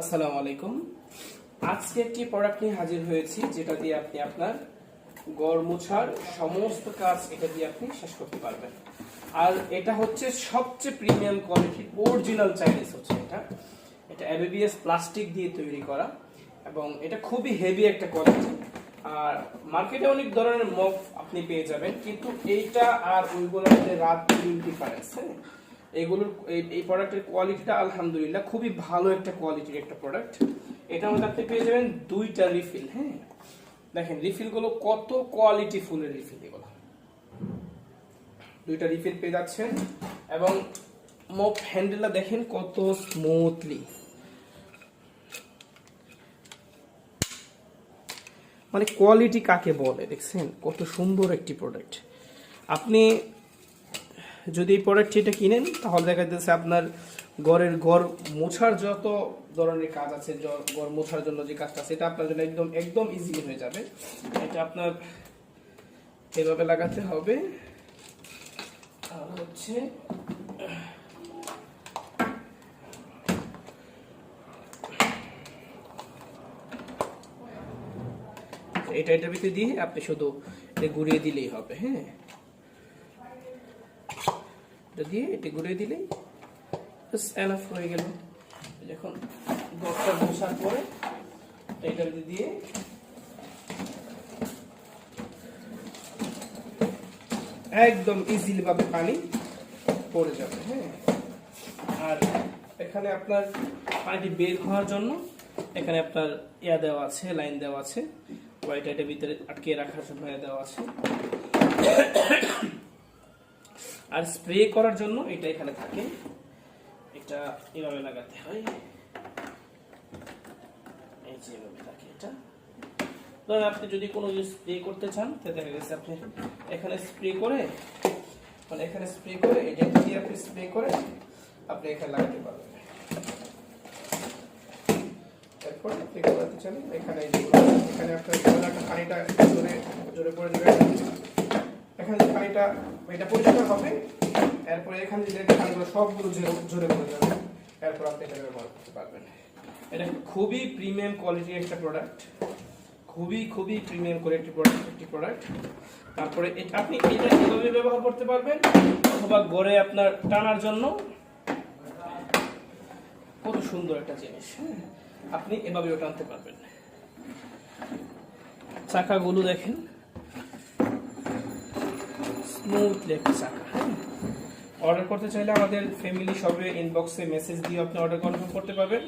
আসসালামু আলাইকুম। আজকে একটি প্রোডাক্ট নিয়ে হাজির হয়েছি যেটা দিয়ে আপনি আপনার ঘর মোছার সমস্ত কাজ এটা দিয়ে আপনি শেষ করতে পারবেন। আর এটা হচ্ছে সবচেয়ে প্রিমিয়াম কোয়ালিটির অরিজিনাল চাইনিজ হচ্ছে এটা। এটা এবিবিএস প্লাস্টিক দিয়ে তৈরি করা এবং এটা খুবই হেভি একটা কোয়ালিটি। আর মার্কেটে অনেক ধরনের মপ আপনি পেয়ে যাবেন, কিন্তু এইটা আর ওইগুলোর মধ্যে রাত দিন ডিফারেন্স। হ্যাঁ, এগুলোর এই প্রোডাক্টের কোয়ালিটিটা আলহামদুলিল্লাহ খুবই ভালো একটা কোয়ালিটির একটা প্রোডাক্ট। এটার মধ্যে আপনি পেয়ে যাবেন দুইটা রিফিল। হ্যাঁ, দেখেন রিফিল গুলো কত কোয়ালিটি ফুলের রিফিল, এগুলো দুইটা রিফিল পেয়ে যাচ্ছেন এবং মপ হ্যান্ডেলটা দেখেন কত স্মুথলি, মানে কোয়ালিটি কাকে বলে দেখছেন কত সুন্দর একটি প্রোডাক্ট। আপনি যদি এই প্রোডাক্টটি এটা কিনেন তাহলে দেখা যাচ্ছে আপনার ঘর মোছার যত ধরনের কাজ আছে, ঘর মোছার জন্য যে কাজটা সেটা আপনার জন্য একদম একদম ইজি হয়ে যাবে। এটা আপনার এভাবে লাগাতে হবে আর হচ্ছে এটার ভিতরে দিয়ে আপনি শুধু ঘুরিয়ে দিলেই হবে। হ্যাঁ, এটা দিয়ে এটা ঘুরিয়ে দিলেই এনাফ হয়ে গেল। যখন ঘরটা মোছার পরে এটার দিয়ে একদম ইজিলি ভাবে পানি পড়ে যাবে। হ্যাঁ, আর এখানে আপনার পানিটি বের হওয়ার জন্য এখানে আপনার ইয়া দেওয়া আছে, লাইন দেওয়া আছে, হোয়াইট এর ভিতরে আটকে রাখার জন্য দেওয়া আছে। আর স্প্রে করার জন্য এটা এখানে থাকে, এটা এভাবে লাগাতে হয়, এই যে এভাবে থাকে এটা। ধরেন আপনি যদি কোনো স্প্রে করতে চান তাহলে দেখা গেছে আপনি এখানে স্প্রে করে, মানে এখানে স্প্রে করে এটা দিয়ে আপনি স্প্রে করে আপনি এখানে লাগাতে পারবেন। এরপর আপনি লাগাতে চান এখানে আপনার পানিটা জোরে জোরে পড়ে দেবেন। এখানে যে পানিটা এটা পরিষ্কার হবে, এরপরে এখানে যে পানিগুলো সবগুলো জোরে পড়ে যাবে, এরপর আপনি এটা ব্যবহার করতে পারবেন। এটা খুবই প্রিমিয়াম কোয়ালিটির একটা প্রোডাক্ট, খুবই প্রিমিয়াম কোয়ালিটির একটি প্রোডাক্ট। তারপরে আপনি এটা এভাবে ব্যবহার করতে পারবেন, অথবা ঘরে আপনার টানার জন্য কত সুন্দর একটা জিনিস। আপনি এভাবেও টানতে পারবেন। চাকাগুলো দেখেন স্মুথলি একটা চাকা। অর্ডার করতে চাইলে আমাদের ফ্যামিলি শপে ইনবক্সে মেসেজ দিয়ে আপনি অর্ডার কনফার্ম করতে পারবেন।